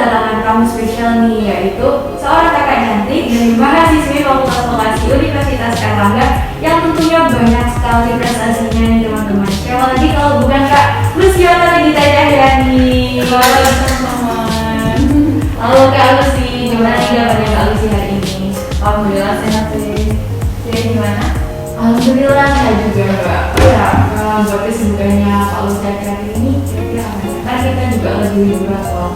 kedatangan tamu spesial nih, yaitu seorang kakak cantik dari mahasiswi Fakultas Vokasi Universitas Airlangga yang tentunya banyak sekali prestasinya nih teman-teman. Siapa lagi kalau bukan Kak Luciana Gita Cahyani. Halo teman-teman. Halo Kak Lucy, gimana nih kabarnya Kak Lucy hari ini? Alhamdulillah sehat sih. Jadi gimana? Alhamdulillah saya juga Mbak. Oh ya, buat kesibukannya Kak Lucy hari ini kira-kira apa ya? Karena kita juga lagi liburan soal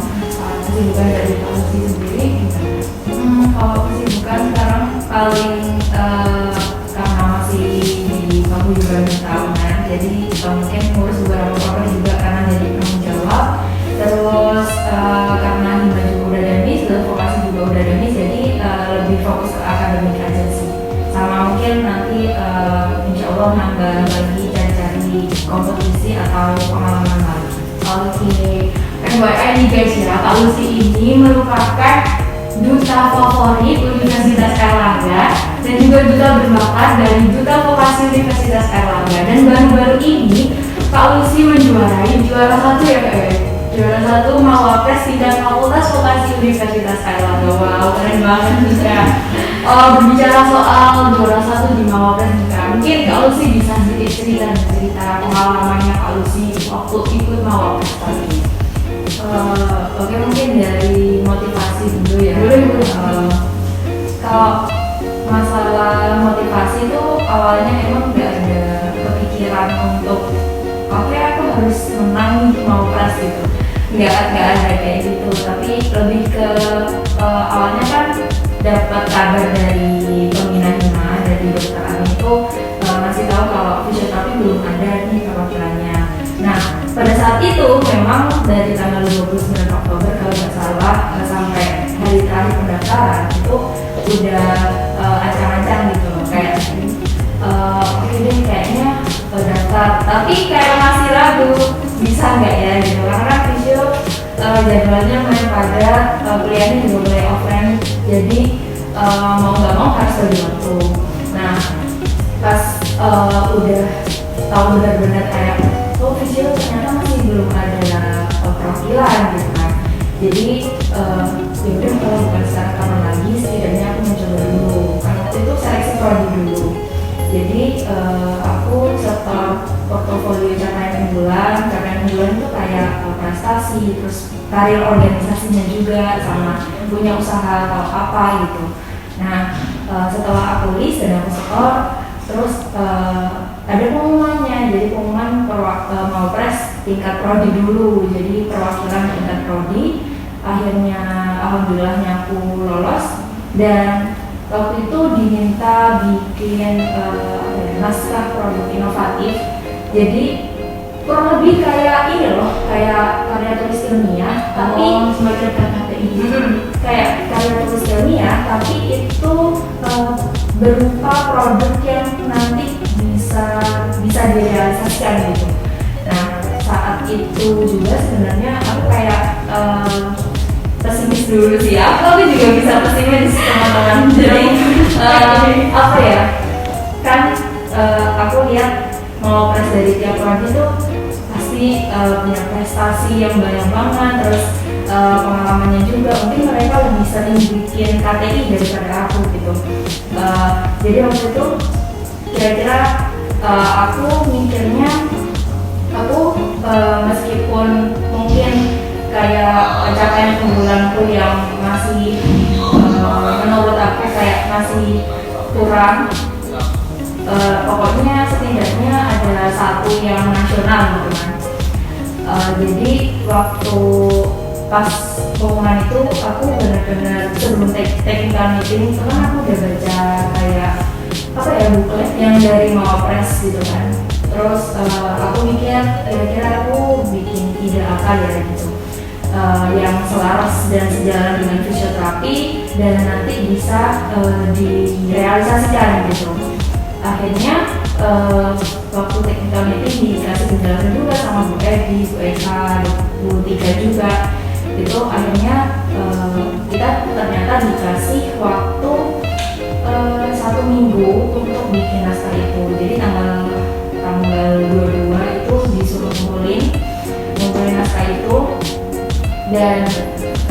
kesibukan dari Kak Lucy sendiri gimana? Kalau kesibukan sekarang paling karena masih di paguyuban tahunan, jadi mungkin ngurus beberapa program juga karena jadi penanggung jawab. Terus karena hima juga udah damis, dan vokasi juga udah damis, jadi lebih fokus ke akademik aja sih. Sama mungkin nanti insya Allah nambah lagi cari-cari kompetisi atau pengalaman lagi. Oke, FYI nih guys ya, Kak Lucy ini merupakan duta favorit Universitas Airlangga dan juga duta berbakat dari Duta Vokasi Universitas Airlangga. Dan baru-baru ini Kak Lucy menjuarai juara satu ya Kak ya? Juara satu Mawapres tingkat Fakultas Vokasi Universitas Airlangga. Wow, keren banget bisa. Berbicara soal juara satu di Mawapres juga, mungkin Kak Lucy bisa sedikit cerita pengalamannya Kak Lucy waktu ikut Mawapres tadi. Oke, mungkin dari motivasi dulu ya. Boleh. Kalau masalah motivasi itu awalnya emang nggak ada kepikiran untuk oke aku harus menang di Mawapres gitu. Nggak ada kayak gitu. Tapi lebih ke awalnya kan dapat kabar dari pembina hima dari dokter Ami itu ngasih tahu kalau fisioterapi belum ada nih perwakilannya. Nah, pada saat itu memang dari tanggal 29 Oktober kalau nggak salah sampai hari terakhir pendaftaran itu udah ancang-ancang gitu loh, kayak oke deh kayaknya daftar, tapi kayak masih ragu bisa nggak ya gitu, karena fisio jadwalnya main padat, kuliahnya juga mulai offline, jadi mau nggak mau harus bagi waktu. Nah, pas udah tahu benar-benar kayak fisio ternyata masih belum ada perwakilan gitu kan, jadi yaudah kalau bukan secara kapan lagi setidaknya aku mencoba dulu, karena waktu itu seleksi prodi dulu. Jadi aku setelah portofolio capaian unggulan itu kayak prestasi, terus karir organisasinya juga, sama punya usaha atau apa gitu. Nah, setelah aku list dan aku skor, terus ada pengumumannya. Jadi pengumuman Mawapres tingkat prodi dulu, jadi perwakilan tingkat prodi. Akhirnya alhamdulillahnya aku lolos, dan waktu itu diminta bikin naskah produk inovatif. Jadi kurang lebih kayak ini loh, kayak karya tulis ilmiah, tapi semacam KKTI. kayak karya tulis ilmiah, tapi itu berupa produk yang nanti bisa direalisasikan gitu. Nah, saat itu juga sebenarnya aku kayak pesimis dulu sih ya, tapi juga bisa pesimis teman-teman. Jadi apa ya, kan aku lihat Mawapres dari tiap prodi itu pasti punya prestasi yang banyak banget, terus pengalamannya juga, mungkin mereka lebih sering bikin KTI daripada aku gitu. Jadi waktu itu kira-kira aku mikirnya aku meskipun mungkin kayak capaian unggulanku yang masih menurut aku kayak masih kurang, pokoknya setidaknya ada satu yang nasional gitu kan. Jadi waktu pas pengumuman itu aku benar-benar sebelum technical meeting itu kan aku udah baca kayak apa ya, buklet yang dari Mawapres gitu kan. Terus aku mikir kira-kira aku bikin ide apa ya gitu, yang selaras dan sejalan dengan fisioterapi dan nanti bisa direalisasikan gitu. Akhirnya waktu technical meeting dikasih penjelasan juga sama Bu Edi, Bu Eka, Bu Tika juga. Itu akhirnya kita ternyata dikasih waktu 1 minggu untuk bikin naskah itu. Jadi tanggal 22 itu disuruh ngumpulin naskah itu, dan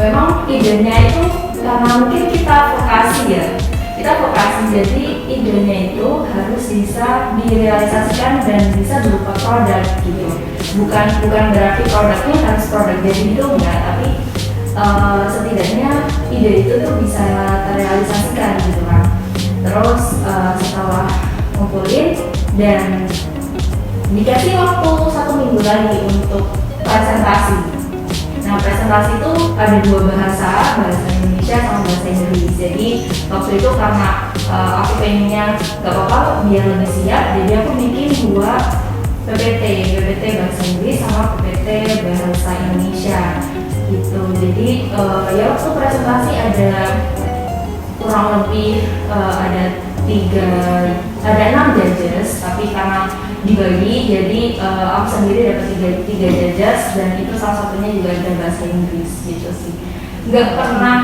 memang idenya itu karena mungkin kita vokasi ya, jadi idenya itu harus bisa direalisasikan dan bisa berupa produk gitu. Bukan berarti produknya harus produk jadi itu enggak, tapi setidaknya ide itu tuh bisa terrealisasikan gitu kan. Terus setelah ngumpulin dan dikasih waktu 1 minggu lagi untuk presentasi. Nah, presentasi itu ada 2 bahasa Indonesia sama bahasa Inggris. Jadi waktu itu karena aku pengennya gak apa-apa biar lebih siap, jadi aku bikin 2 PPT bahasa Inggris sama PPT bahasa Indonesia gitu. Jadi ya waktu presentasi ada kurang lebih ada 6 judges, tapi karena dibagi jadi aku sendiri dapat 3 judges dan itu salah satunya juga ada bahasa Inggris gitu sih. Nggak pernah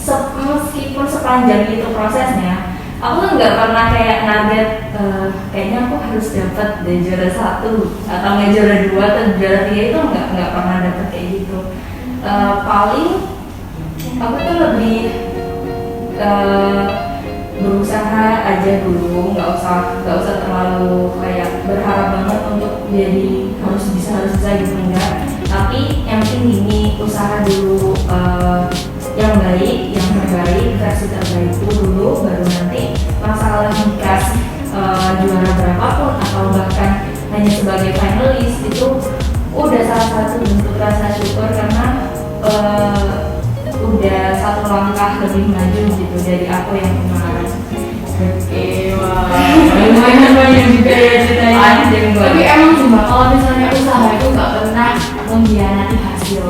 meskipun sepanjang itu prosesnya aku tuh nggak pernah kayak target kayaknya aku harus dapat juara 1 atau nggak juara 2 atau juara 3, itu nggak pernah dapat kayak gitu. Paling aku tuh lebih berusaha aja dulu, nggak usah terlalu kayak berharap banget untuk jadi harus bisa gitu, enggak. Tapi yang penting gini, usaha dulu yang baik, yang terbaik, versi terbaik dulu, baru nanti masalah dikasih juara berapapun atau bahkan hanya sebagai finalis itu udah salah satu bentuk rasa syukur karena udah 1 langkah lebih maju gitu dari aku yang kemarin. Oke, wah, lumayan banyak juga ya ceritanya. Tapi emang cuma kalau misalnya usaha itu nggak pernah mengkhianati hasil.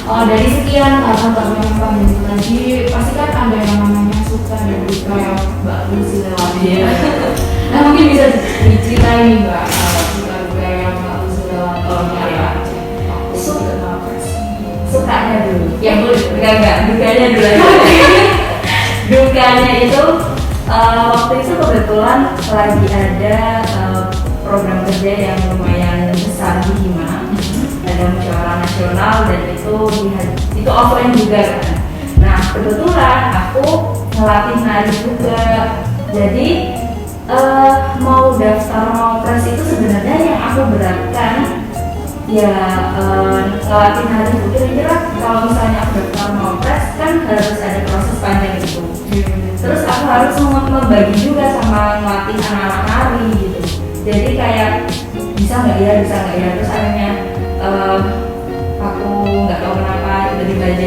Kalau dari sekian kata yang kamu tadi, pasti kan ada yang namanya suka dan duka yang Mbak Lucy lewati. Nah mungkin bisa diceritain nih Mbak, suka duka yang Mbak Lucy lewati. Sukanya dulu, ya boleh, enggak, dukanya dulu aja. Dukanya itu waktu itu kebetulan lagi ada program kerja yang lumayan besar di Hima, ada musyawarah nasional dan itu offline juga kan. Nah kebetulan aku ngelatih nari juga, jadi mau daftar mau pres itu sebenarnya yang aku beratkan ya ngelatih nari itu. Kira-kira kalau misalnya aku daftar mau pres kan harus ada proses panjang itu. Terus aku harus membagi juga sama ngelatih anak-anak nari gitu. Jadi kayak bisa nggak ya, terus akhirnya aku nggak tahu kenapa tiba-tiba aja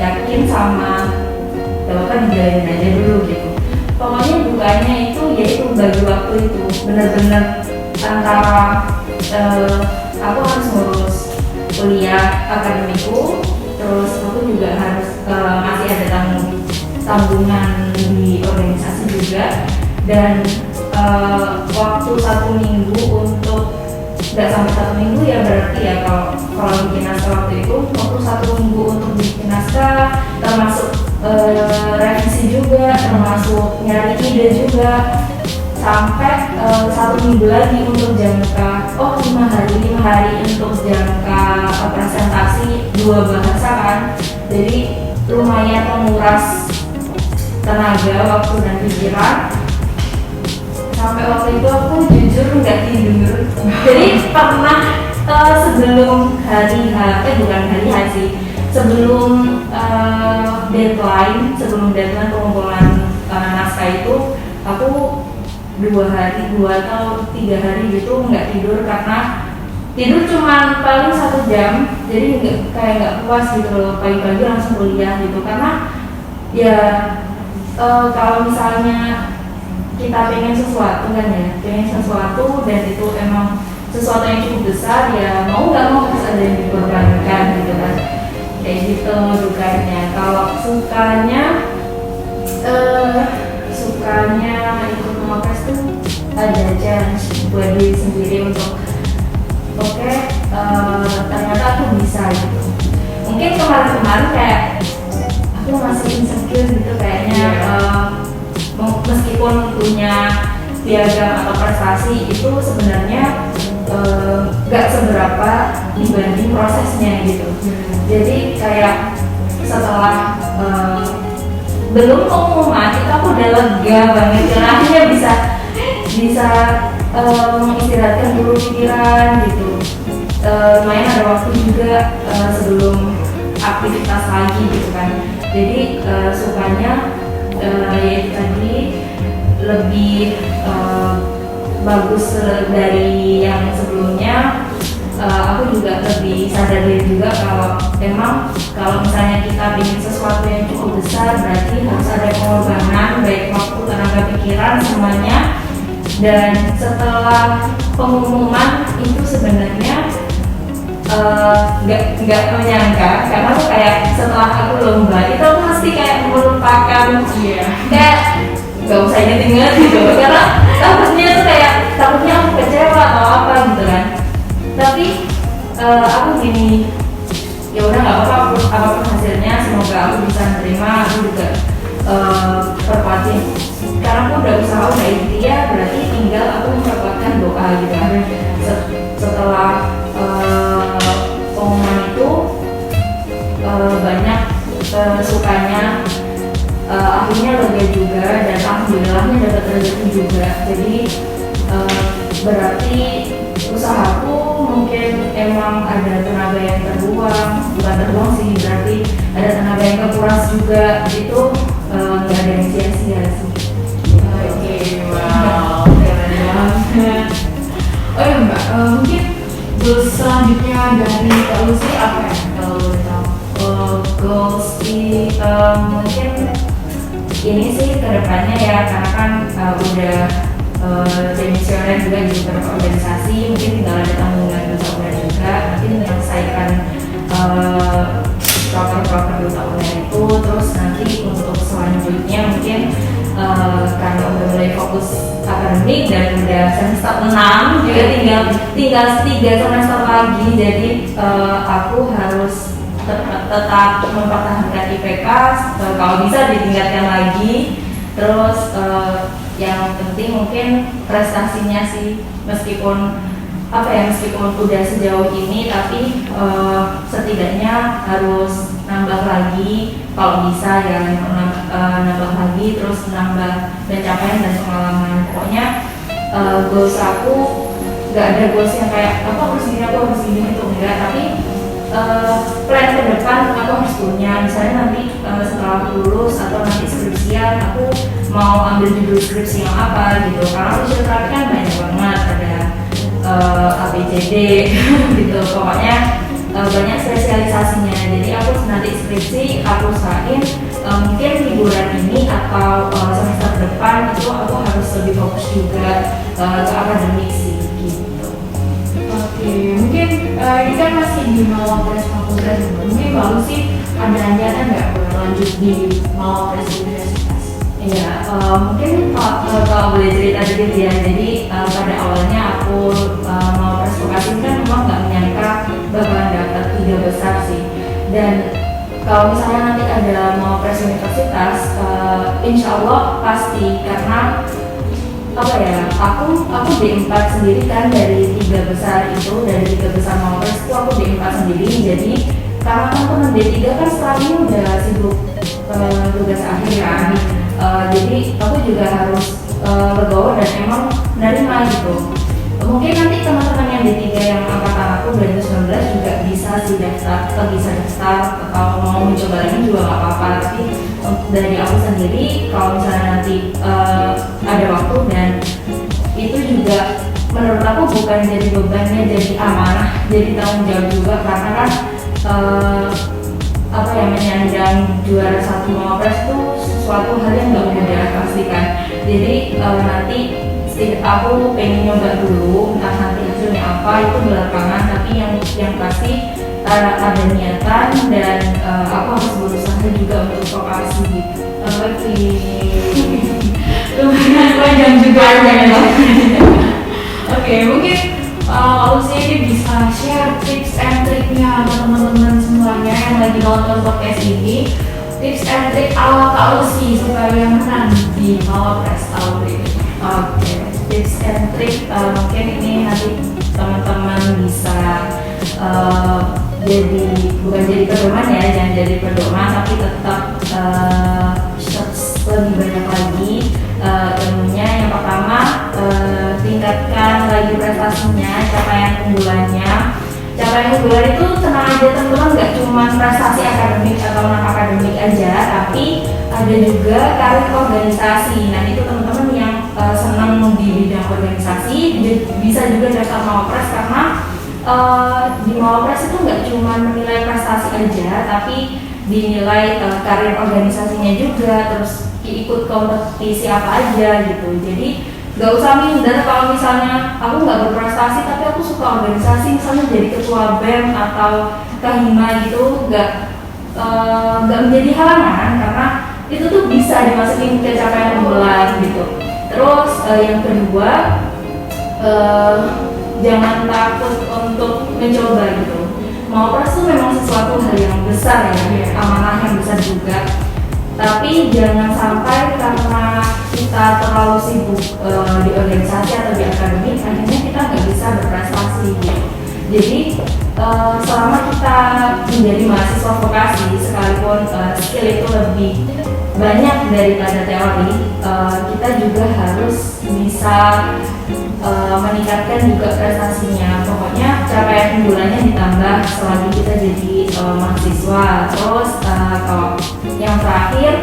yakin sama apa dijalanin aja dulu gitu. Pokoknya dukanya itu yaitu bagi waktu itu benar-benar antara aku harus ngurus kuliah akademiku, terus aku juga harus masih ada tanggungan di organisasi juga, dan waktu 1 minggu untuk nggak sampai 1 minggu ya berarti ya kalau bikin naskah waktu itu waktu 1 minggu untuk bikin naskah, termasuk revisi juga, termasuk nyari ide juga, sampai 1 minggu lagi untuk jangka 5 hari untuk jangka presentasi 2 bahasa kan. Jadi lumayan menguras tenaga, waktu dan pikiran. Sampai waktu itu aku jujur nggak tidur. Jadi pernah sebelum hari H, bukan hari H sih, sebelum deadline pengumpulan naskah itu aku 2 atau 3 hari gitu nggak tidur, karena tidur cuma paling 1 jam, jadi nggak puas gitu loh, pagi-pagi langsung kuliah gitu. Karena ya kalau misalnya kita pengen sesuatu kan ya, dan itu emang sesuatu yang cukup besar ya mau nggak mau harus ada yang dikorbankan gitu kan, kayak gitu dukanya. Kalau sukanya ikut Mapres tuh ada chance buat diri sendiri untuk ternyata aku bisa gitu. Mungkin kemarin kayak aku masih insecure gitu kayaknya, meskipun punya piagam atau prestasi itu sebenarnya gak seberapa dibanding prosesnya gitu. Jadi kayak setelah belum pengumuman itu aku udah lega banget karena akhirnya bisa mengistirahatkan dulu pikiran gitu. Lumayan ada waktu juga sebelum aktivitas lagi gitu kan. Jadi sukanya yaitu tadi lebih bagus dari yang sebelumnya. Aku juga lebih sadar diri juga kalau misalnya kita ingin sesuatu yang cukup besar berarti harus ada pengorbanan baik waktu, tenaga pikiran semuanya. Dan setelah pengumuman itu sebenarnya nggak menyangka karena tuh kayak setelah aku lomba itu aku pasti kayak melupakan kayak nggak usah inget gitu karena takutnya aku kecewa atau apa gitu kan. Tapi aku gini, ya udah nggak apa-apa apapun hasilnya, semoga aku bisa menerima. Aku juga perkuatin sekarang aku udah usaha udah ikhtiar, berarti tinggal aku memperkuatkan doa gitu kan. Setelah pengumuman itu banyak sukanya, akhirnya lega juga dan alhamdulillahnya dapat rezeki juga. Jadi berarti usahaku mungkin emang ada tenaga yang terbuang, bukan terbuang sih, berarti ada tenaga yang kekuras juga, itu nggak ada yang sia-sia sih. Oke, wow, keren banget. Oh ya Mbak, mungkin goals selanjutnya dari Kak Lucy apa ya kalau boleh tahu? Goals mungkin ini sih kedepannya ya, karena kan udah demisioner juga di beberapa organisasi, mungkin tinggal ada tanggungan duta juga, nanti menyelesaikan proker-proker duta itu. Terus nanti untuk selanjutnya mungkin karena udah mulai fokus akademik dan udah semester 6 juga tinggal 3 semester lagi, jadi aku harus tetap mempertahankan IPK, kalau bisa ditingkatkan lagi. Terus yang penting mungkin prestasinya sih, meskipun udah sejauh ini, tapi setidaknya harus nambah lagi kalau bisa ya, nambah lagi, terus nambah pencapaian dan pengalaman. Pokoknya goals aku nggak ada goals yang kayak aku harus gini itu enggak, tapi plan ke depan aku harus punya. Misalnya nanti setelah aku lulus atau nanti skripsian, aku mau ambil judul skripsi yang apa gitu, karena fisioterapi kan banyak banget, ada ABCD gitu, pokoknya banyak spesialisasinya. Jadi aku nanti skripsi aku usahain mungkin liburan ini atau semester depan itu aku harus lebih fokus juga ke akademik sih gitu. Oke, mungkin ini kan masih di Mawapres Fakultas, mungkin baru sih ada niatan nggak lanjut di Mawapres Universitas? Iya, mungkin kalau boleh cerita dikit ya. Jadi pada awalnya aku mau vokasi kan memang nggak menyangka bakalan dapat 3 besar sih. Dan kalau misalnya nanti ada mau pres universitas, insya Allah pasti, karena apa ya, aku D4 sendiri kan dari 3 besar itu, dari 3 besar mau pres itu aku D4 sendiri. Jadi karena teman-teman D3 kan setelahnya udah sibuk tugas akhir kan. Jadi aku juga harus legowo dan emang menerima gitu. Mungkin nanti teman-teman yang D3 yang angkatan aku 2019 juga bisa sih daftar atau mau mencoba lagi juga nggak apa-apa. Tapi dari aku sendiri, kalau misalnya nanti ada waktu, dan itu juga menurut aku bukan jadi bebannya, jadi amanah, jadi tanggung jawab juga, karena kan menyandang juara 1 Mawapres itu suatu hal yang nggak mudah pastikan. Jadi nanti aku pengen nyoba dulu, entah nanti hasilnya apa itu belakangan, tapi yang pasti ada niatan, dan aku harus berusaha juga untuk vokasi gitu. Oke, lumayan panjang juga ya. Oke, mungkin Lucy ini bisa share tips and triknya ke teman-teman semuanya yang lagi nonton podcast ini, tips and trik ala Kak Lucy supaya menang di Mawapres tahun ini. Oke, tips and trik mungkin ini nanti teman-teman bisa jadi bukan jadi pedoman ya, jangan jadi pedoman tapi tetap lebih banyak lagi ilmunya. Yang pertama, tingkatkan lagi prestasinya, capaian unggulannya. Capaian unggulan itu tenang aja teman-teman, nggak cuma prestasi akademik atau non akademik aja, tapi ada juga karir organisasi. Nah itu teman-teman yang senang di bidang organisasi bisa juga daftar Mawapres, karena di Mawapres itu nggak cuma menilai prestasi aja, tapi dinilai karir organisasinya juga, terus ikut kompetisi apa aja gitu. Jadi gak usah minder kalau misalnya aku nggak berprestasi tapi aku suka organisasi, misalnya jadi ketua BEM atau kahima gitu, nggak menjadi halangan, karena itu tuh bisa dimasukin ke capaian unggulan gitu. Terus yang kedua, jangan takut untuk mencoba gitu. Mawapres tuh memang sesuatu hal yang besar ya, amanah yang besar juga. Tapi jangan sampai karena kita terlalu sibuk di organisasi atau di akademik, akhirnya kita nggak bisa berprestasi gitu. Jadi selama kita menjadi mahasiswa vokasi, sekalipun skill itu lebih banyak daripada teori, kita juga harus bisa meningkatkan juga prestasinya. Pokoknya capaian unggulannya ditambah selagi kita jadi mahasiswa. Terus kalau yang terakhir,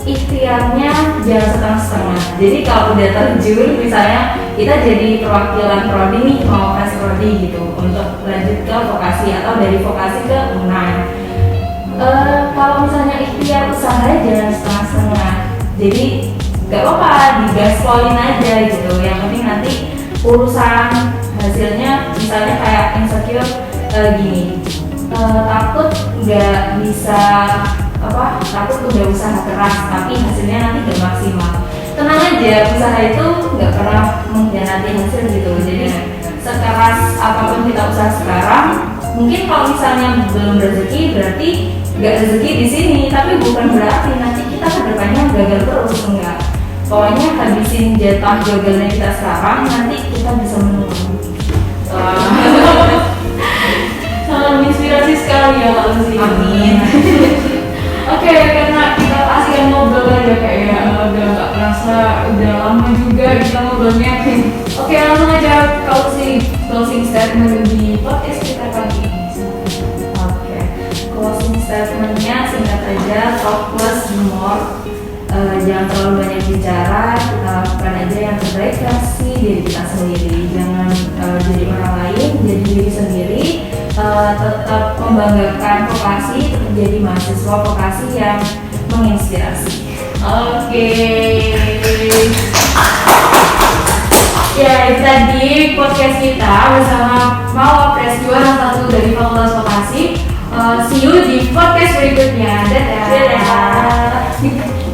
ikhtiarnya jangan setengah-setengah. Jadi kalau udah terjun, misalnya kita jadi perwakilan prodi nih, mau kasih prodi gitu untuk lanjut ke vokasi atau dari vokasi ke UNAI. Kalau misalnya ikhtiar usaha jangan setengah-setengah. Jadi gak apa-apa, digaspolin aja gitu. Yang penting nanti urusan hasilnya, misalnya kayak insecure gini, takut nggak bisa takut udah usaha keras tapi hasilnya nanti gak maksimal. Tenang aja, usaha itu nggak pernah mengkhianati hasil gitu. Jadi sekeras apapun kita usaha sekarang, mungkin kalau misalnya belum rezeki berarti nggak rezeki di sini, tapi bukan berarti nanti kita kedepannya gagal terus, enggak. Pokoknya habisin jatah gagalnya kita sekarang, nanti kita bisa menang. Sangat menginspirasi sekali ya Kak Lucy. Amin. Oke, karena kita asik ngobrol aja kayak udah nggak kerasa, udah lama juga kita ngobrolnya. Oke, langsung aja Kak Lucy closing statement di podcast kita kali ini. Oke, closing statementnya singkat aja, talk plus do more. Jangan terlalu banyak bicara, kita lakukan aja yang terbaik versi diri kita sendiri. Jangan jadi orang lain, jadi diri sendiri. Tetap membanggakan vokasi, tetap jadi mahasiswa vokasi yang menginspirasi. Oke. Ya, itu tadi podcast kita bersama Mawapres juara 1 dari Fakultas Vokasi. See you di podcast berikutnya. Dadah. Dadah.